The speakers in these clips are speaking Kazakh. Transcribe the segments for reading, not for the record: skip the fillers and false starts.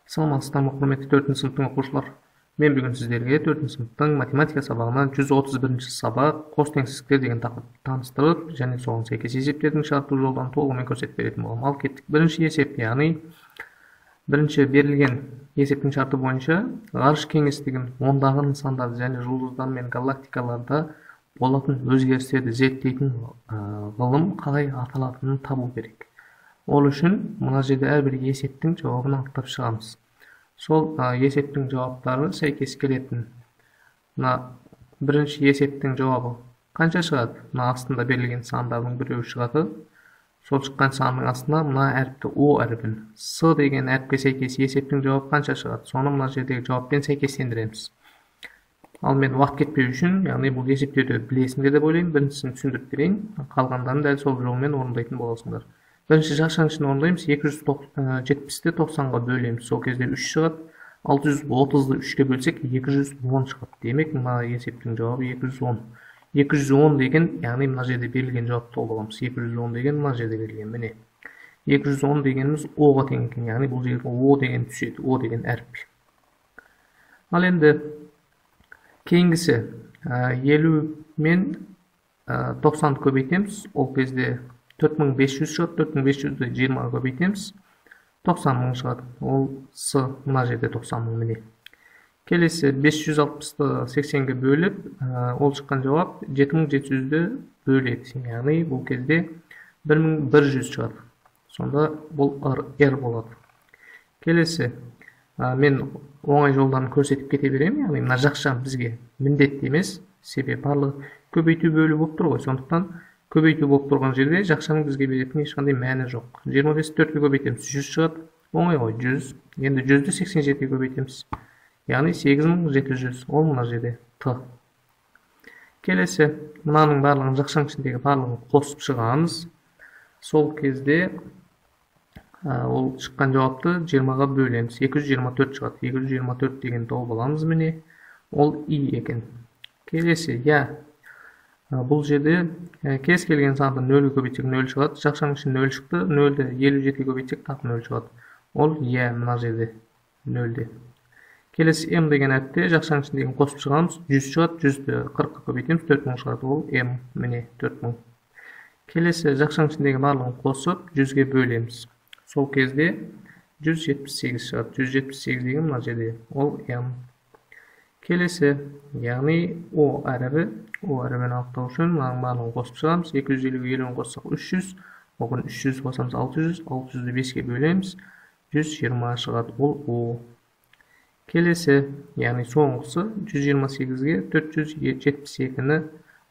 Саламатсыздарбы, құрметті 4 сыныптың оқушылар. Мен бүгін сіздерге 4 сыныптың математика сабағынан 131 сабақ қос теңсіздіктер деген тақырыпты таныстырып, және соған сәйкес есептердің шарттуу жолдарын толығымен көрсетіп беретін боламын. Ал кеттік. Бірінші есеп, яғни бірінші берілген есептің шарты бойынша ғарыш кеңістігін ондағы нысандарды және жұлдыздар мен галактикаларда болатын өзгерістерді зерттейтін ғылым қалай аталатынын табу керек. Ол үшін мына жерде әрбір есептің жауабын анықтап шығамыз. Сол есептің жауаптары сәйкес келетін. Мына бірінші есептің жауабы қанша шығады? Мына астында берілген сандардың біреуі шығады. Сол шыққан санның астына мына әріпті О әріпін С деген әріпке сәйкес есептің жауабы қанша шығады? Соны мына жердегі жауаппен сәйкестендіреміз. Ал мен уақыт кетпеу үшін, яғни бұл есептерді білесіңдер деп ойлаймын, біріншісін түсіндіріп берейін, қалғандарын дәл сол жолмен орындайтын боласыңдар. Бірінші жақшаңшыны орындаймыз, 270-ті 90-ға бөлеміз, сол кезде 3 шығады, 630-ды 3-ке бөлсек 210 шығады. Демек, мына есептің жауабы 210. 210 деген, яғни мына жерде берілген жауапты толығымыз. 210 деген мына жерде берілген, міне. 210 дегеніміз О-ға тең екен, яғни бұл жерге О деген түседі, О деген әріп. Ал енді кейінгісі 50 мен 90-ды көбейтеміз, ол кезде 4500 шығады, 4500-ді 20-ға көбейтеміз, 90 мың шығады, ол С мына жерде 90 мың міне. Келесі 560-ды 80-ге бөліп, ол шыққан жауап 7700-ді бөледі, яғни бұл кезде 1100 шығады, сонда бұл R болады. Келесі мен оңай жолдарын көрсетіп кете беремін, яғни мына жақшам бізге міндетті емес, себебі барлығы көбейту бөлу болып тұр ғой, сондықтан көбейту болып тұрған жерде жақшаның бізге беретін ешқандай мәні жоқ. 25-ті 4-ге көбейтеміз, 100 шығады, оңай ғой, 100. Енді 100-ді 87-ге көбейтеміз, яғни 8700, ол мына жерде Т. Келесі, мынаның барлығын жақшаның ішіндегі барлығын қосып шығамыз, сол кезде ол шыққан жауапты 20-ға бөлеміз. 224 шығады. 224 деген тауып аламыз міне. Ол И екен. Келесі, бұл жерде кез келген санды 0-ге көбейтсек 0 шығады. Жақшаның ішін 0 шықты. 0-ді 57-ге көбейтсек тағы 0 шығады. Ол мына жерде 0-де. Келесі М деген әріпте жақшаның ішіндегі қосып шығамыз. 100 шығады. 100-ді 40-ға көбейтеміз. 4000 шығады. Ол М міне 4000. Келесі жақшаның ішіндегі барлығын қосып 100-ге бөлеміз. Сол кезде 178 шығады. 178 деген мына жерде. Ол М. Келесі, яғни О әрібін анықтау үшін мынаның барлығын қосып шығамыз. 250-ге 50-ін қоссақ 300, оған 300 қосамыз 600, 600-ді 5-ге бөлеміз. 120 шығады. Ол О. Келесі, яғни соңғысы 128-ге 472-ні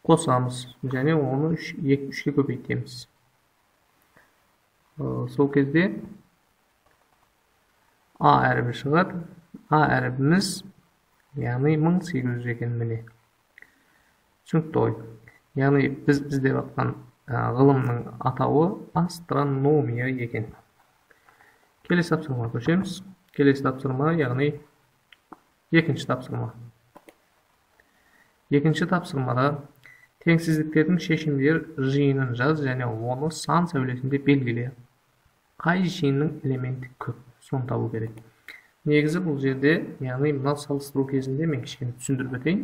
қосамыз, және оны 3-ге көбейтеміз. Сол кезде А әрібі шығады. А әрібіміз, яғни 1800 екен міне. Түсінікті ғой. Яғни біз іздеп атқан ғылымның атауы астрономия екен. Келесі тапсырмаға көшеміз. Келесі тапсырма, яғни екінші тапсырма. Екінші тапсырмада теңсіздіктердің шешімдер жиынын жаз және оны сан сәулесінде белгіле. Қай жиынның элементі көп, соны табу керек. Негізі бұл жерде, яғни мына салыстыру кезінде мен кішкене түсіндіріп өтейін.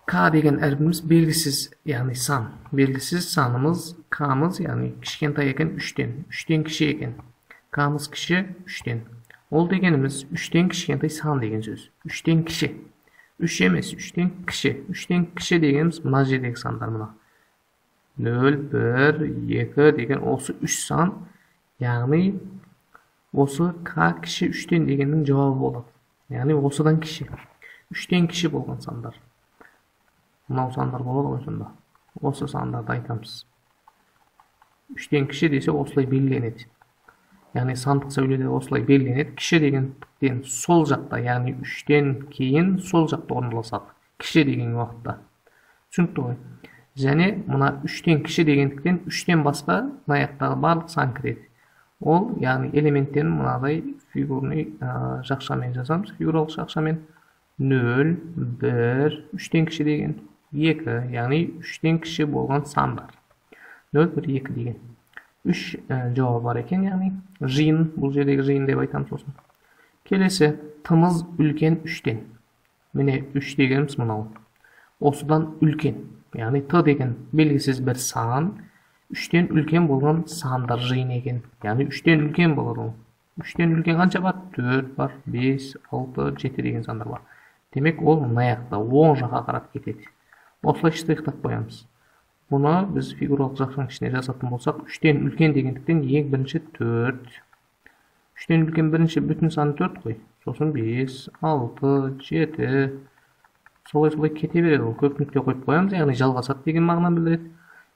К деген әріпіміз белгісіз, яғни сан. Белгісіз санымыз, К-мыз, яғни кішкентай екен 3-тен. 3-тен кіші екен. К-мыз кіші 3-тен. Ол дегеніміз 3-тен кішкентай сан деген сөз. 3-тен кіші. 3 емес, 3-тен кіші. 3-тен кіші дегеніміз мына жердегі сандар мына. 0, 1, 2 деген осы 3 сан, яғни осы К кіші 3-тен дегеннің жауабы болады. Яғни осыдан кіші. 3-тен кіші болған сандар. Мынау сандар болады ғой сонда. Осы сандарды айтамыз. 3-тен кіші десе осылай белгіленеді. Яғни сандық сәуледе осылай белгіленеді. Кіші дегендіктен сол жақта, яғни 3-тен кейін сол жақта орналасады. Кіші деген уақытта. Түсінікті ғой. Және мына 3-тен кіші дегендіктен 3-тен басқа мына аяқтағы барлық сан кіреді. Ол, яғни элементтерін мынадай фигурный жақшамен жазамыз. Фигуралық жақшамен 0, 1, 3-тен кіші деген 2, яғни 3-тен кіші болған сандар. 0, 1, 2 деген. 3 cevabı var eкен, yani жиын, бұл жердегі жиын деп айтамыз сосын. Келесі, тымыз үлкен 3-тен. Міне 3 дегеніміз мынау. Осыдан үлкен, яғни т деген белгісіз бір сан, 3-тен үлкен болған сандар жиын екен. Яғни 3-тен үлкен болады. 3-тен үлкен қанша бар? 4 бар, 5, 6, 7 деген сандар бар. Демек, ол мына жақта оң жаққа қарап кетеді. Осылай штрихтап қоямыз. Бұны біз фигуралық жақшаның ішіне жазатын болсақ, 3-тен үлкен дегендіктен ең бірінші 4. 3-тен үлкен бірінші бүтін саны 4 қой. Сосын 5, 6, 7. Солай кете береді. Ол көп нүкте қойып қоямыз, яғни жалғасады деген мағынаны білдіреді.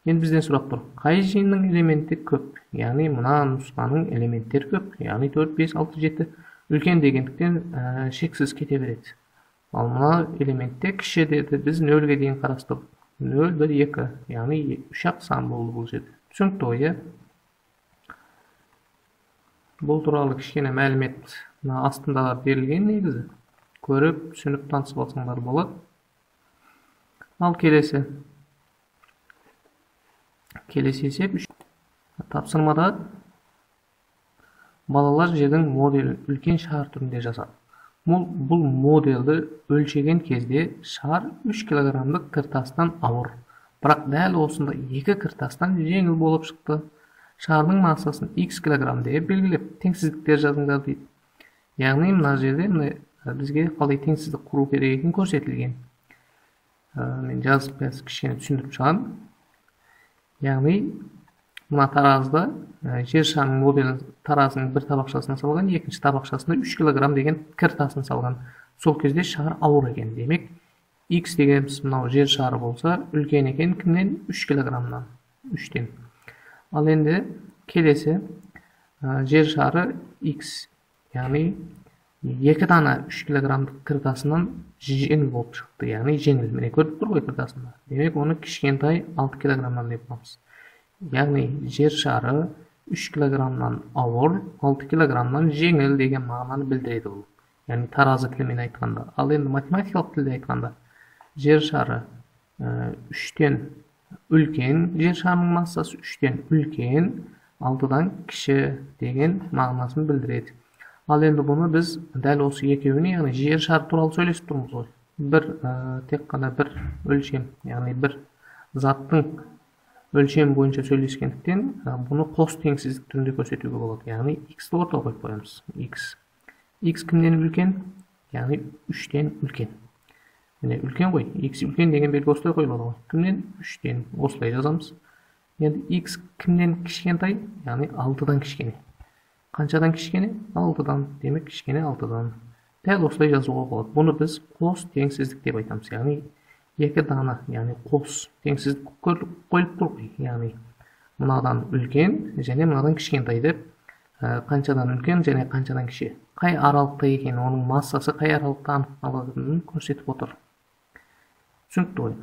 Енді бізден сұрақ тұр. Қай жиынның элементі көп? Яғни мына нұсқаның элементтері көп. Яғни 4, 5, 6, 7. Үлкен дегендіктен шексіз кете береді. Ал мына элементте кіші деді, біз 0-ге дейін қарастырдық. 0, 1, 2. Яғни 3-ақ сан болды бұл жерде. Түсінікті ғой, бұл туралы кішкене мәлімет астында берілген негізі. Көріп, түсініп, танысып алсаңдар болады. Ал келесі есеп. Тапсырмада балалар жердің моделін үлкен шар түрінде жасады. Бұл моделді өлшеген кезде шар 3 килограммдық кіртастан ауыр. Бірақ дәл осында 2 кіртастан жеңіл болып шықты. Шардың массасын x килограмм деп белгілеп, теңсіздіктер жазыңдар дейді. Яғни мына жерде бізге қалай теңсіздік құру керек екені көрсетілген. Мен жазып кішкене түсіндіріп шығамын. Яғни мына таразда жер шарының моделін таразының бір табақшасына салған, екінші табақшасына 3 килограмм деген кіртасын салған. Сол кезде шар ауыр екен. Демек, x дегеніміз мынау жер шары болса, үлкен екен кімнен? 3 килограммнан, 3-тен. Ал енді келесі жер шары x, яғни 2 дана 3 килограммдық кіртасынан жеңіл болып шықты. Яғни жеңіл. Міне көріп тұр ғой кіртасында. Демек, оны кішкентай 6 килограммнан деп аламыз. Яғни жер шары 3 килограммнан ауыр, 6 килограммнан жеңіл деген мағынаны білдіреді бұл. Яғни таразы тілімен айтқанда. Ал енді математикалық тілде айтқанда, жер шары 3-тен үлкен, жер шарының массасы 3-тен үлкен, 6-дан кіші деген мағынасын білдіреді. Ал енді бұны біз дәл осы екеуіне, яғни жер шары туралы сөйлесіп тұрмыз ғой. Тек қана бір өлшем, яғни бір заттың өлшем бойынша сөйлескендіктен, бұны қос теңсіздік түрінде көрсетуге болады. Яғни x-ті ортаға қойып қоямыз. X кімнен үлкен? Яғни 3-тен үлкен. Міне үлкен ғой. X үлкен деген белгі осылай қойылады ғой. Кімнен? 3-тен. Осылай жазамыз. Енді x кімнен кішкентай? Яғни 6-дан кішкене. Қаншадан кішкене? 6-дан. Демек кішкене 6-дан. Дәл осылай жазуға болады. Бұны біз қос теңсіздік деп айтамыз. Яғни 2 дана, яғни қос теңсіздік қойылып тұр ғой. Яғни мынадан үлкен және мынадан кішкентай деп, қаншадан үлкен және қаншадан кіші. Қай аралықта екен, оның массасы қай аралықта анықталатынын көрсетіп отыр. Түсінікті ғой.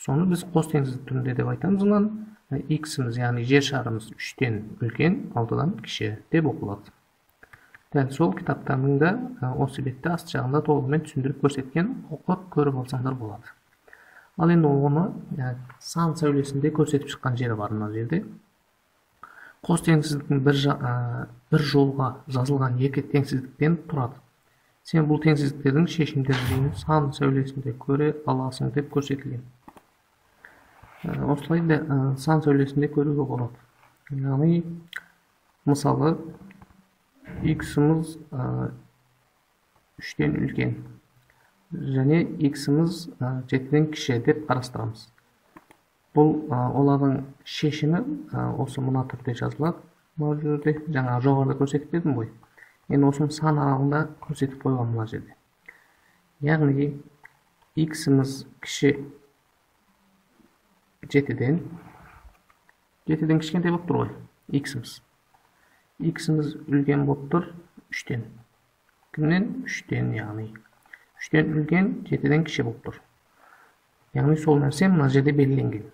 Соны біз қос теңсіздік түрінде деп айтамыз. X-іміз, яғни жер шарымыз 3-тен үлкен, 6-дан кіші деп оқылады. Дәл сол кітаптарының да осы бетте аст жағында толығымен түсіндіріп көрсеткен, оқып көріп алсаңдар болады. Ал енді оны сан сәулесінде көрсетіп шыққан жері бар мына жерде. Қос теңсіздіктің бір жолға жазылған 2 теңсіздіктен тұрады. Сен бұл теңсіздіктердің шешімдерін сан сәулесінде көре аласың деп көрсетілген. Осылай сан сәулесінде көруге болады. Яғни, мысалы, x-іміз 3-тен үлкен және x-іміз 7-ден кіші деп қарастырамыз. Бұл олардың шешімі осы мына түрде жазылады. Бұл жерде жаңа жоғарыда көрсетіп бердім ғой. Енді осының сан аралығында көрсетіп қойған мына жерде. Яғни x-іміз кіші 7-ден кішкентай болып тұр ғой, x-іміз. X-іміз үлкен болып тұр 3-тен. Кімнен? 3-тен, яғни 3-тен үлкен, 7-ден кіші болып тұр. Яғни сол нәрсе мына жерде белгіленген.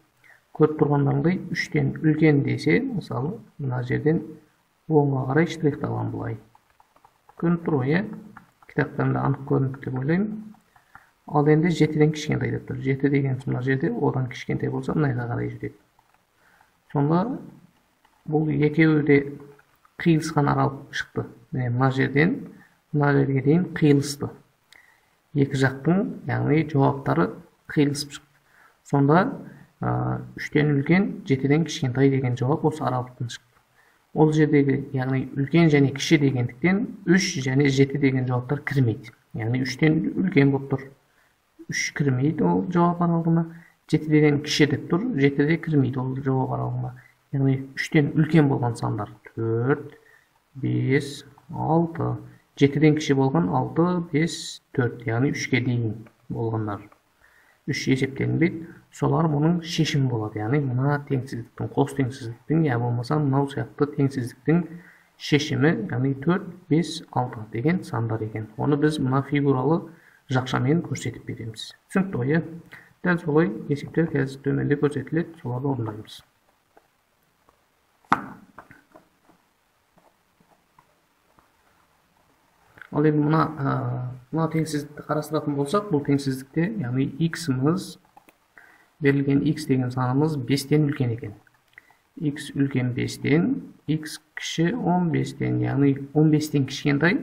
Көріп тұрғандарыңдай 3-тен үлкен десе, мысалы, мына жерден оңға қарай штрихталған бұлай. Көрініп тұр ғой, кітаптарында анық көрініп деп ойлаймын. Ал енді 7-ден кішкентай деп тұр. 7 деген мына жерде одан кішкентай болса, мынайға қарай жүреді. Сонда Бұл екеуі де қиылысқан аралық шықты. Мына жерден мына жерге дейін қиылысты. Екі жақтың, яғни жауаптары қиылысып шықты. Сонда 3-тен үлкен, 7-ден кішкентай деген жауап осы аралықтан шықты. Ол жердегі, яғни үлкен және кіші дегендіктен 3 және 7 деген жауаптар кірмейді. Яғни 3-тен үлкен болып тұр. 3 кірмейді ол жауап аралығына. 7-ден кіші деп тұр. 7-де кірмейді ол жауап аралығына. Яғни 3-тен үлкен болған сандар 4, 5, 6. 7-ден кіші болған 6, 5, 4. Яғни 3-ке дейін болғандар. 3 есептелінбейді. Солар мұның шешімі болады. Яғни мына теңсіздіктің, қос теңсіздіктің, я болмаса мынау сияқты теңсіздіктің шешімі, яғни 4, 5, 6 деген сандар екен. Оны біз мына фигуралы жақшамен көрсетіп береміз. Түсінікті ғой? Дәл солай есептер қазір төменде көрсетіледі, соларды орындаймыз. Ал енді мына теңсіздікті қарастыратын болсақ, бұл теңсіздікте, яғни x-іміз берілген x деген санымыз 5-тен үлкен екен. X үлкен 5-тен, x кіші 15-тен, яғни 15-тен кішкентай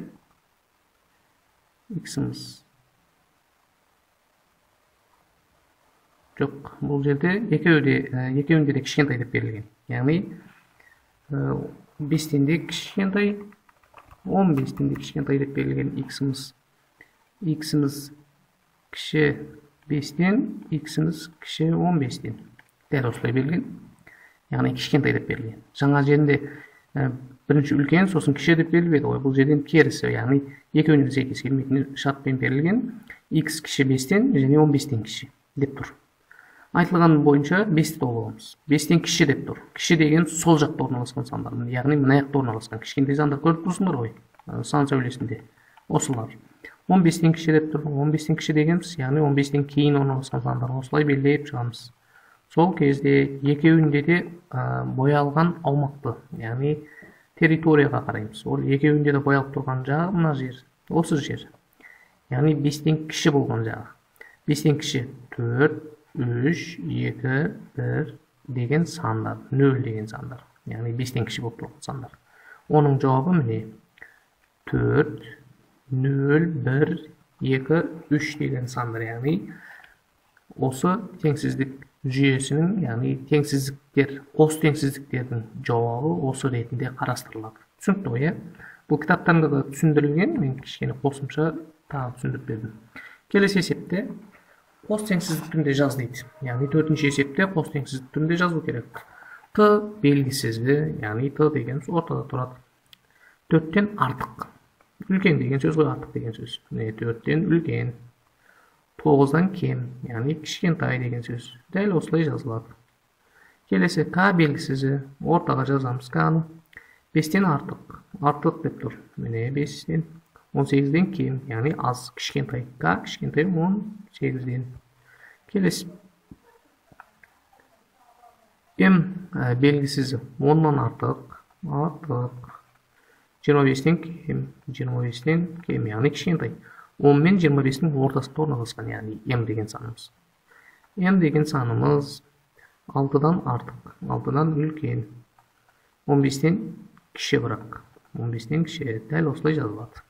x-іміз. Жоқ, бұл жерде екеуінде де кішкентай деп берілген. Яғни 5-тен де кішкентай, 15-тен де кішкентай деп берілген x-іміз. X-іміз кіші 5-тен, x-іміз кіші 15-тен. Дәл осылай берілген. Яғни кішкентай деп берілген. Жаңа жерінде бірінші үлкен, сосын кіші деп берілбеді ғой. Бұл жерден керісі, яғни екеуіне сәйкес келмейтін шартпен берілген. X кіші 5-тен және 15-тен кіші деп тұр. Айтылған бойынша 5-ті тауып аламыз. 5-тен кіші деп тұр. Кіші деген сол жақта орналасқан сандар. Яғни мына жақта орналасқан. Кішкентай сандар көріп тұрсыңдар ғой. Сан сәулесінде. Осылар. 15-тен кіші деп тұр. 15-тен кіші дегеніміз, яғни 15-тен кейін орналасқан сандар. Осылай белгілеп шығамыз. Сол кезде екеуінде де боялған аумақты, яғни территорияға қараймыз. Ол екеуінде де боялып тұрған жағы мына жер. Осы жер. Яғни 5-тен кіші болған жағы. 5-тен кіші 4, 3, 2, 1 деген сандар. 0 деген сандар. Яғни 5-тен кіші болып тұрған сандар. Оның жауабы міне 4, 0, 1, 2, 3 деген сандар. Яғни осы теңсіздік жүйесінің, яғни теңсіздіктер, қос теңсіздіктердің жауабы осы ретінде қарастырылады. Түсінікті ғой? Бұл кітаптарда да түсіндірілген, мен кішкене қосымша тағы түсіндіріп бердім. Келесі есепте қос теңсіздік түрінде жаз дейді. Яғни төртінші есепте қос теңсіздік түрінде жазу керек. Т белгісізді, яғни Т деген ортада тұрады. 4-тен артық. Үлкен деген сөз ғой, артық деген сөз. 4-тен үлкен. 9-дан кем, яғни кішкентай деген сөз. Дәл осылай жазылады. Келесі К белгісізі, ортаға жазамыз К-ны. 5-тен артық. Артық деп тұр. Міне 5-тен. 18-ден кем, яғни аз, кішкентай. К кішкентай 18-ден. Келесі М белгісізі, 10-нан артық. Артық. 25-тен кем, 25-тен кем, яғни кішкентай. 10 мен 25-дің ортасында орналасқан, яғни М деген санымыз. М деген санымыз 6-дан артық, 6-дан үлкен. 15-тен кіші бірақ. 15-тен кіші, дәл осылай жазылады.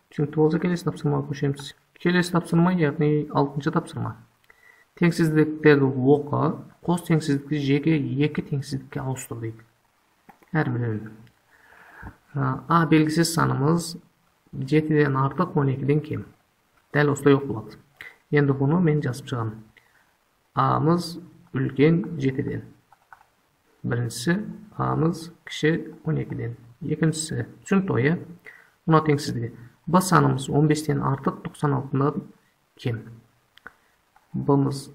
Түсінікті болса, келесі тапсырмаға көшеміз. Келесі тапсырма, яғни 6-шы тапсырма. Теңсіздіктерді оқы, қос теңсіздікті жеке екі теңсіздікке ауыстыр дейді. Әрбірін. А белгісіз санымыз 7-ден артық, 12-ден кем. Дәл осылай оқылады. Енді бұны мен жазып шығам. А-мыз үлкен 7-ден. Біріншісі А-мыз кіші 12-ден. Екіншісі түсінікті ғой? Мына теңсіздігі. Б санымыз 15-ден артық, 96-дан кем. Б-мыз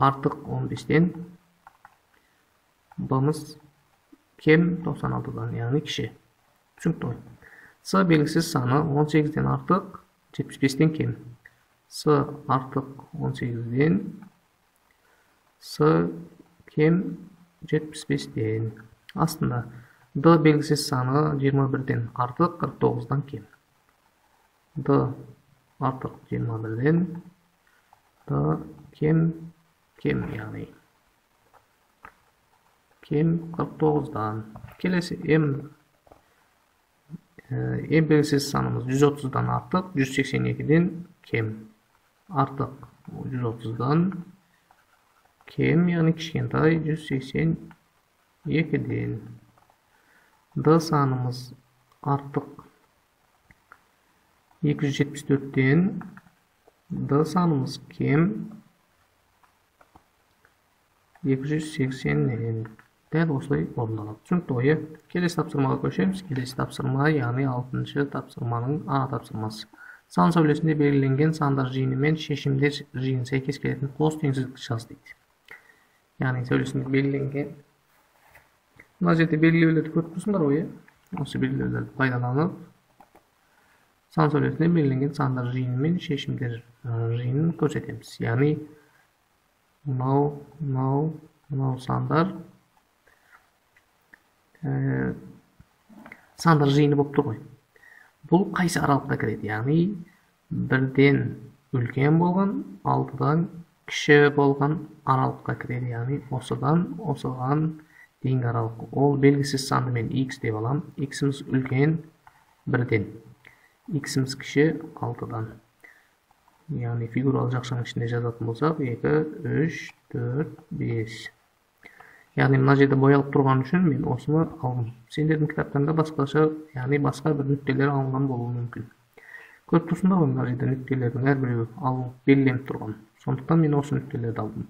артық 15-ден. Б-мыз кем 96-дан, яғни кіші. Түсінікті ғой? С белгісіз саны 18-ден артық, 75-ден кем. С артық 18-ден, С кем 75-ден. Астында Д белгісіз саны 21-ден артық, 49-дан кем. Д артық 21-ден, Д кем, яғни Кем 49'dan. Kelesi en belirsiz sanımız 130'dan artık 182'den kem. Artık 130'dan kem yani kichkentay 182'den. D sanımız artık 274'ten. D sanımız kem 280'den. Däl osy orunalap. Çünki kelesi tapsyrmaga köşemiz. Kelesi tapsyrma yani 6-njy tapsyrmanyň A tapsyrmasy. San söwlesinde belgilengen sandar jyny men şeşimler jyny säkes kelетін kos tengsizlik şans deydi. Yani söwlesinde belgilengen muna jerde belgilemelerdi görüp dursunlar oýa. Osy belgilemelerdi paýdalanyp san söwlesinde belgilengen sandar jyny men şeşimler jynyny körsetemiz. Yani muna sandar sandar jyny bolup turgoý. Bul kaýsy aralykda kiredi? Yani 1den ulken bolgan, 6dan kişi bolgan aralykka kiredi. Yani osadan deň aralyk. Ol belgisiz sandy men x dep alam. X'imiz ulken 1den. X'imiz kişi 6dan. Yani figural jakşanyň içinde жазатын bolsak 2, 3, 4, 5. Yani mına jerde boýalyp turgan üçin men osuny aldım. Senlerdiň kitaplarynda başgaça, yani başga bir nükteler alıngan bolýar mümkin. Görüp dursunlar mına jerde nükteleriň her biri alınıp belgilenip turgan. Şonduktan men osu nüktelerdi aldım.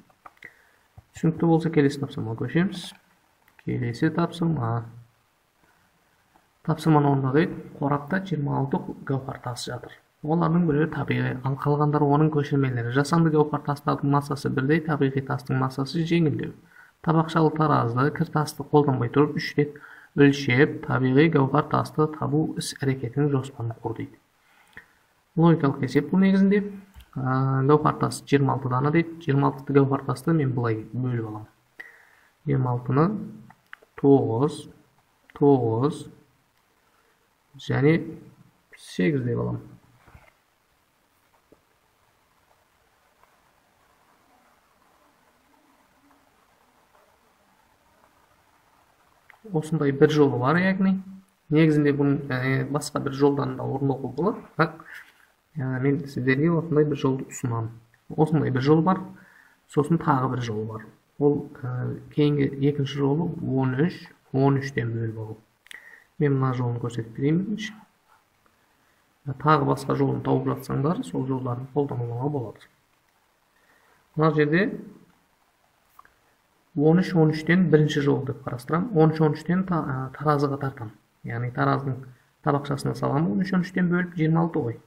Çünki bolsa kelesi tapsyrmaga köşemiz. Kelesi tapsyrma. Tapsyrmany onda diýip, Korapda 26 gawhar tasy jatyr. Olaryň biri tabiiy, al kalgandary onun köşirmeleri. Jasandy gawhar taslaryň massasy birdeý, tabiiy tasyň massasy jeňildew. Tabakçalı tarazda kir tasty koldanbay turup 3 ret ölçep tabiiy gawhar tasty tabu is hareketini josparyny kurdydy. Logikalik esep bu negizinde gawhar tasy 26-dan diýip, 26 gawhar tasty men bulay bölüp alam. 26-ny 9 jany 8 dep alam. Osunday bir jolu var ýagny. Negizinde bunu başga bir joldan da orundoga bolar. Bak, men sizlerge osunday bir joldu sunam. Osunday bir jol bar, sosun tagy bir jol bar. Ol keyingi ekinçi jolu 13'den bölüp alıp. Men muna joluny gösterip bereyim. Tagy başga joluny taup жатсаңдар, sol jollaryny koldanmaga bolady. Muna jerde 13-13'ten birinci jol dep garastyram. 13-13'ten tarazyga tartam. Yani tarazyň tabakçasyna salam 13-13'ten bölüp 26 goý.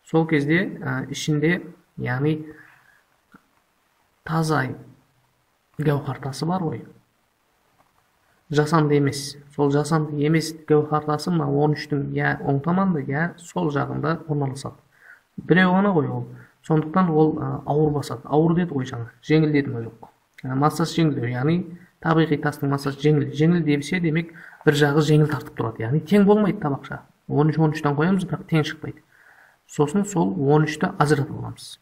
Sol kezde içinde yani taza gawhar tasy bar goý. Jasandy emes. Sol jasandy emes gawhar tasy mına 13'tün ya oň tamanda ya sol jagynda ornaşat. Birew gana goý ol. Şonduktan ol awur basat. Awur dedi goý jaňa. Jeňil dedim jok. Massasy jeňil, yani tabiiy tasyň massasy jeňil. Jeňil diýse demek bir jagy jeňil tartyp turady. Yani teň bolmaýdy tabakça. 13-13'den goýamyz, birak teň çykmaýdy. Sosun sol 13'te ajratyp alamyz.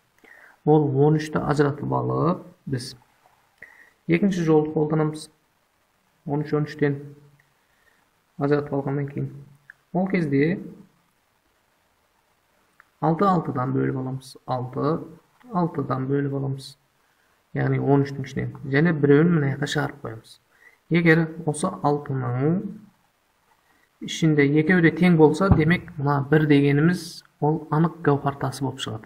Ol 13'te ajratyp alyp biz ekinçi joldu koldanamyz. 13-13'ten ajratyp algandan keyin ol kezde 6-6'dan bölüp alamyz. 6-6'dan bölüp alamyz. Yani 13'tün içinden. Jane birewini mına ýaka çaryp goýamyz. Eger osa 6'nyň içinde ýekew de teň bolsa, demek mına 1 degenimiz ol anyk gawhar tasy bolup çygat.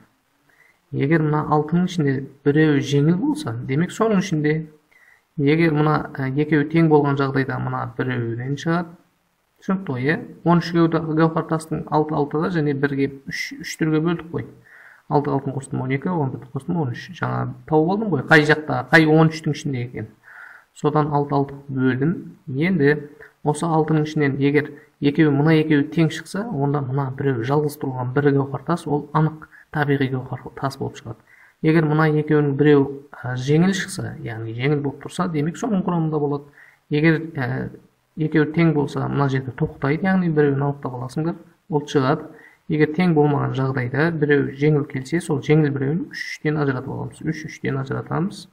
Eger mına 6'nyň içinde birew jeňil bolsa, demek sonuň içinde eger mına ýekew teň bolgan jagdaýda mına birewden çygat. Şuňky oýa 13 gawhar tasyň 6-6'da jane 1-ge 3-3'türge böldük goý. 6-6 kostym 12, 11 kostym 13. Jaňa taup boldum goý. Kay jakda, kay 13'tün içinde eken. Sodan 6-6 böldüm. Endi osa 6'nyň içinden eger ýekew mına ýekew teň çyksa, onda mına birew жалгыз turgan bir gawhar tas ol anyk tabiiy gawhar tas bolup çygat. Eger mına ýekewiň birew jeňil çyksa, yani jeňil bolup tursa, demek soňun kuramynda bolat. Eger ýekew teň bolsa, mına jerde toktaýdy, yani birewini alyp da galasyňlar, ol çygat. Eger teň bolmagan jagdaýda birew jeňil kelse, sol jeňil birewini 3-3'ten ajratyp alamyz. 3-3'ten ajratamyz.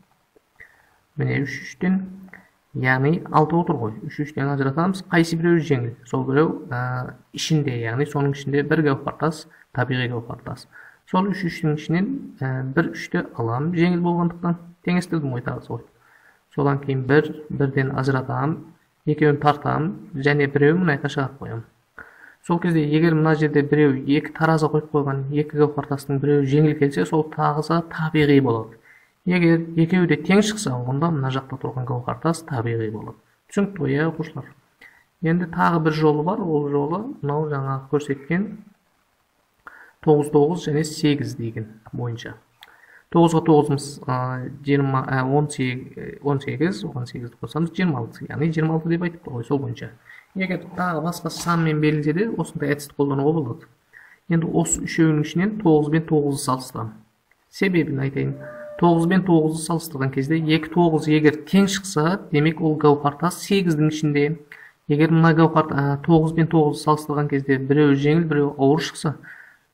Mene 3-3'ten Яғни 6 отыр ғой. 3-3-тен ажыратамыз. Қайсы біреу жеңіл? Сол біреу ішінде, яғни соның ішінде бір гауһартас, табиғи гауһартас. Сол 3-3-тің ішінен 1-3-ті алам, жеңіл болғандықтан теңестірдім ғой тағы сол. Содан кейін 1-1-ден ажыратам, екеуін тартам, және біреуін мына жаққа шығарып қоям. Сол кезде егер мына жерде біреу екі таразы қойып қойған екі гауһартастың біреуі жеңіл келсе, сол тағысы табиғи болады. Егер екеуі де тең шықса, онда мына жақта тұрған гауһартас табиғи болады. Түсінікті ғой, оқушылар. Енді тағы бір жолы бар, ол жолы мынау жаңағы көрсеткен 9-9 және 8 деген бойынша. 9-ға 9-ымыз 18-ді қосамыз 26, яғни 26 деп айтып қой, сол бойынша. Егер тағы басқа санмен берілсе де, осындай әдісті қолдануға болады. Енді осы үшеуінің ішінен 9 бен 9-ды салыстырамын. Себебін айтайын. 9 бен 9-ды салыстырған кезде 2-9 егер тең шықса, демек ол гауһартас 8-дің ішінде. Егер мына гауһартас 9 бен 9-ды салыстырған кезде біреуі жеңіл, біреуі ауыр шықса,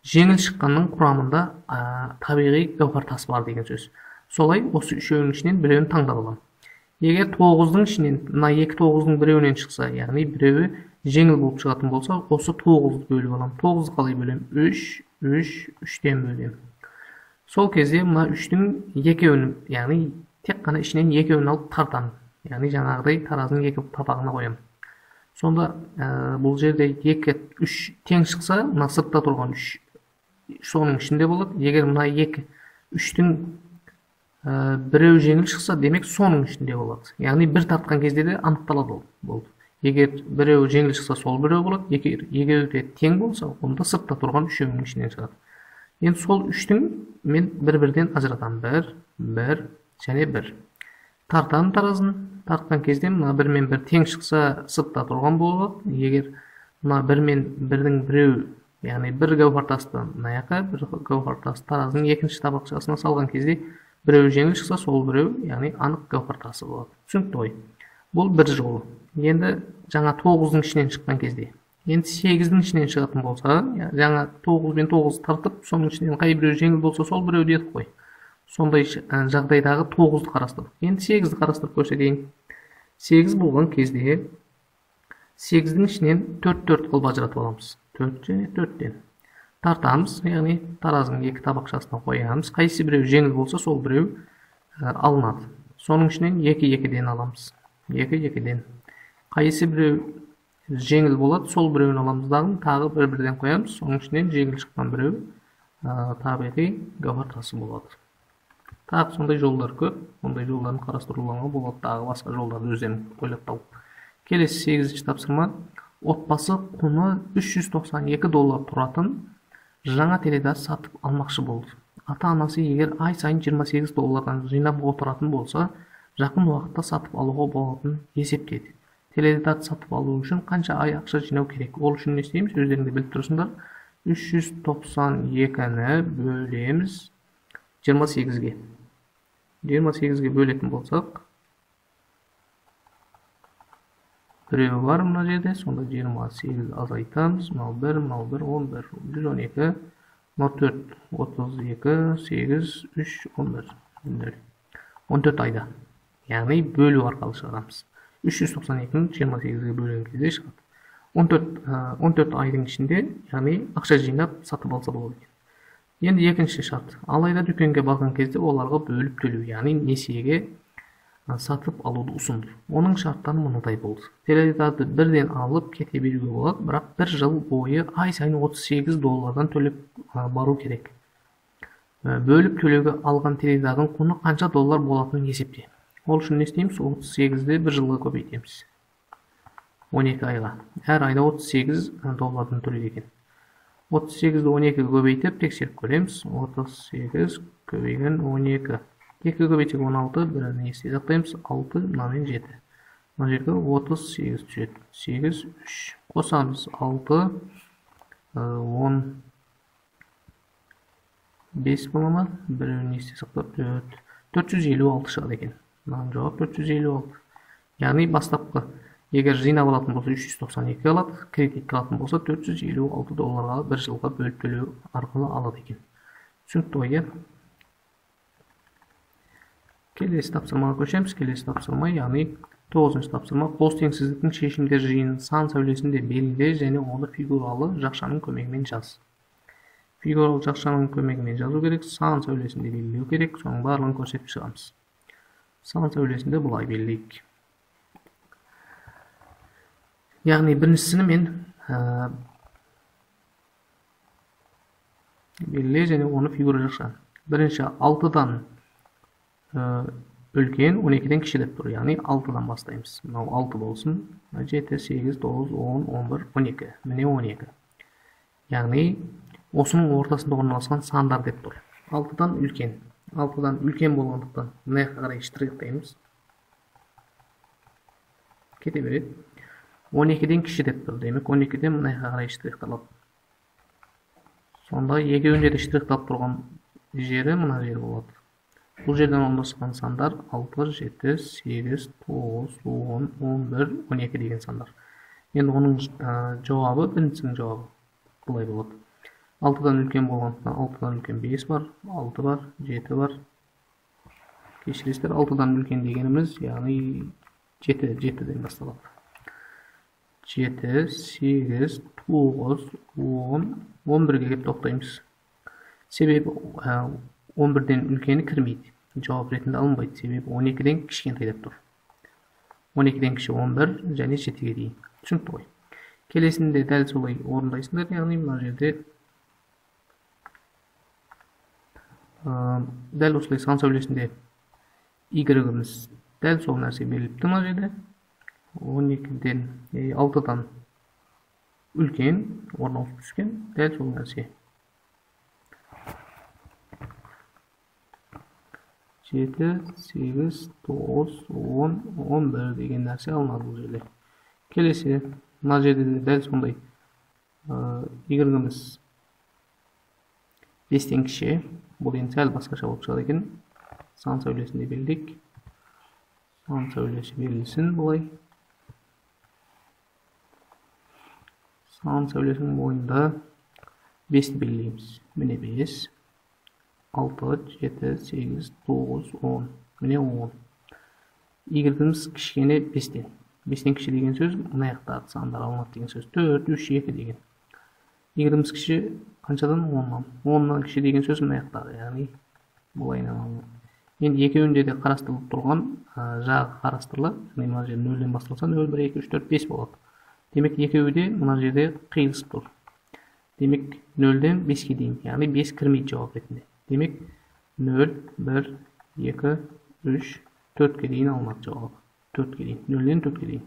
жеңіл шыққанның құрамында табиғи гауһартас бар деген сөз. Солай осы үшеуінің ішінен біреуін таңдап аламын. Егер 9-дың ішінен, мына 2-9-дың біреуінен шықса, яғни біреуі жеңіл болып шығатын болса, осы 9-ды бөліп аламын. 9-ды қалай бөлем? 3, 3-тен бөлем. Сол кезде мына 3-тің екеуін, яғни тек қана ішінен екеуін алып тартамын. Яғни жаңағыдай таразының екі табағына қоям. Сонда бұл жерде 2-3 тең шықса, мына сыртта тұрған 3 соның ішінде болады. Егер мына 2-3-тің біреу жеңіл шықса, демек соның ішінде болады. Яғни бір тартқан кезде де анықталады болды. Егер біреу жеңіл шықса, сол біреу болады. Егер де тең болса, онда сыртта тұрған үшеуінің ішінен шығады. Енді сол 3-тің мен бір-бірден ажыратам. 1 және 1. Тартам таразын. Тартқан кезде мына 1 мен 1 тең шықса, сыртта тұрған болады. Егер мына 1 мен 1-дің біреу, яғни бір гауһартасты мына жаққа, бір гауһартасты таразының екінші табақшасына салған кезде біреу жеңіл шықса, сол біреу, яғни анық гауһартасы болады. Түсінікті ғой. Бұл бір жолы. Енді жаңа 9-дың ішінен шыққан кезде. Енді 8-дің ішінен шығатын болса, жаңа 9 бен 9 тартып, соның ішінен қай біреу жеңіл болса, сол біреу дедік қой. Сондай жағдайдағы 9-ды қарастырдық. Енді 8-ді қарастырып көрсетейін. 8 болған кезде 8-дің ішінен 4-4 қылып ажыратып аламыз. 4 және 4-тен. Тартамыз, яғни таразының екі табақшасына қоямыз. Қайсы біреу жеңіл болса, сол біреу алынады. Соның ішінен 2-2-ден аламыз. 2-2-ден. Қайсы біреу жеңіл болады, сол біреуін аламыздағын тағы бір-бірден қоямыз. Соның ішінен жеңіл шыққан біреу табиғи гауһартасы болады. Тағы сондай жолдар көп. Ондай жолдарын қарастыруға болады. Тағы басқа жолдарды өздерің ойлап тауып. Келесі 8-ші тапсырма. Отбасы құны $392 тұратын жаңа теледидар сатып алмақшы болды. Ата-анасы егер ай сайын $28 жинап отыратын болса, жақын уақытта сатып алуға болатынын есептеді. Теледидарды сатып алу үшін қанша ай ақша жинау керек? Ол үшін не істейміз? Өздеріңде біліп тұрсыңдар. 392-ні бөлеміз 28-ге. 28-ге бөлетін болсақ, біреуі бар мына жерде, сонда 28 азайтамыз. Мынау 1, мынау 1, 11, 112, мынау 4, 32, 8, 3, 11. 14 айда. Яғни бөлу арқылы шығарамыз. 392-ні 28-ге бөлген кезде шығады. 14 айдың ішінде, яғни ақша жинап сатып алса болады. Енді екінші шарт. Алайда дүкенге барған кезде оларға бөліп төлеу, яғни несиеге сатып алуды ұсынды. Оның шарттары мынадай болды. Теледидарды бірден алып кете беруге болады, бірақ бір жыл бойы ай сайын $38 төлеп бару керек. Бөліп төлеуге алған теледидардың құны қанша доллар болатынын есепте. Ол үшін не істейміз? 38-ді бір жылға көбейтеміз. 12 айға. Әр айда $38 төлейді екен. 38-ді 12-ге көбейтіп тексеріп көреміз. 38 көбейген 12. 2 көбейтсек 16, бірін есте сақтаймыз. 6, мынамен 7. Мына жерге 38 түседі. 8, 3. Қосамыз 6, 15 бола ма? Бірін есте сақтап 456 шығады екен. Мынаның жауап 456. Яғни бастапқы егер жинап алатын болса 392 алады, кредитке алатын болса $456 бір жылға бөліп төлеу арқылы алады екен. Түсінікті ғой, Келесі тапсырмаға көшеміз. Келесі тапсырма, яғни 9-шы тапсырма. Қос теңсіздіктің шешімдер жиынын сан сәулесінде белгіле және оны фигуралы жақшаның көмегімен жаз. Фигуралы жақшаның көмегімен жазу керек, сан сәулесінде белгілеу керек, соның барлығын көрсетіп шығамыз. Сан сәулесінде бұлай белгілейік. Яғни біріншісini мен белгіле және оны фигура жақша. Бірінші 6-дан үлкен 12-ден кіші деп тұр. Яғни 6-дан бастаймыз. Мынау 6 болсын. 7, 8, 9, 10, 11, 12. Міне 12. Яғни осының ортасында орналасқан сандар деп тұр. 6-дан үлкен. 6-дан үлкен болғандықтан мына жаққа қарай штрихтаймыз. Кете береді. 12-ден кіші деп тұр. Демек 12-ден мына жаққа қарай штрихталады. Сонда екеуінде де штрихталып тұрған жері мына жер болады. Бұл жерден орналасқан сандар 6, 7, 8, 9, 10, 11, 12 деген сандар. Енді оның жауабы, біріншісінің жауабы бұлай болады. 6-дан үлкен болғандықтан 6-дан үлкен 5 бар, 6 бар, 7 бар. Кешіресіздер, 6-дан үлкен дегеніміз, яғни 7-ден басталады. 7, 8, 9, 10, 11-ге келіп тоқтаймыз. Себебі 11-ден үлкені кірмейді. Жауап ретінде алынбайды. Себебі 12-ден кішкентай деп тұр. 12-ден кіші 11 және 7-ге дейін. Түсінікті ғой. Келесінде дәл солай орындайсыңдар. Яғни мына жерде дәл осылай сан сәулесінде y-іміз дәл сол нәрсе беріліпті мына жерде. 12-ден 6-дан үлкен орналасып түскен дәл сол нәрсе. 7, 8, 9, 10, 11 деген нәрсе алынады бұл жерде. Келесі, мына жерде де дәл сондай y-іміз 5-тен кіші. Бұл енді сәл басқаша болып шығады екен. Сан сәулесінде белгілейік. Сан сәулесі белгілесін бұлай. Сан сәулесінің бойында 5-ті белгілейміз. Міне 5. 6, 7, 8, 9, 10. Міне 10. Y-іміз кішкене 5-тен. 5-тен кіші деген сөз, мына жақтағы сандар алынады деген сөз. 4, 3, 2 деген. Y-іміз кіші қаншадан? 10-нан. 10-нан кіші деген сөз мына жақтағы, яғни бұлайынан алынады. Енді екеуінде де қарастырылып тұрған жағы қарастырылады. Мына жерде 0-ден басталса 0, 1, 2, 3, 4, 5 болады. Демек екеуі де мына жерде қиылысып тұр. Демек 0-ден 5-ге дейін, яғни 5 кірмейді жауап ретінде. Демек 0, 1, 2, 3, 4-ке дейін алынады жауабы. 4-ке дейін. 0-ден 4-ке дейін.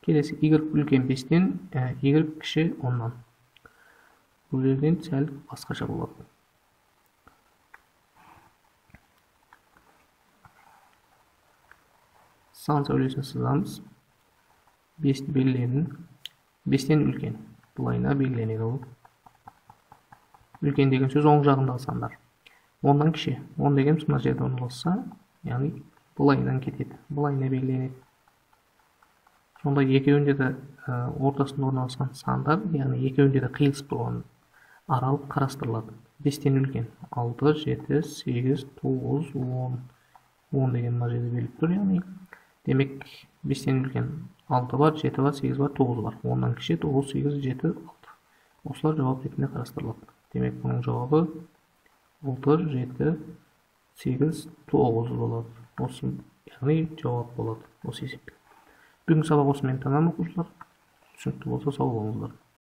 Келесі y үлкен 5-тен, y кіші 10-нан. Бұл жерден сәл басқаша болады. Сан сәулесін сызамыз. 5-ті белгіленін. 5-тен үлкен. Бұлайына белгіленеді ол. Үлкен деген сөз оң жағындағы сандар. 10-дан кіші. 10 дегеніміз мына жерде орналасса, яғни бұлайынан кетеді. Бұлайына белгіленеді. Сонда екеуінде де ортасында орналасқан сандар, яғни екеуінде де қиылысып тұрған аралық қарастырылады. 5-тен үлкен. 6, 7, 8, 9, 10. 10 деген мына жерде белгілеп тұр, яғни. Демек 5-тен үлкен 6 бар, 7 бар, 8 бар, 9 бар. 10-дан кіші 9, 8, 7, 6. Осылар жауап ретінде қарастырылады. Демек бұның жауабы 6, 7, 8, 9 болады. Осы, яғни жауап болады осы есепте. Бүгінгі сабақ осымен тәмам оқушылар. Түсінікті болса сау болыңыздар.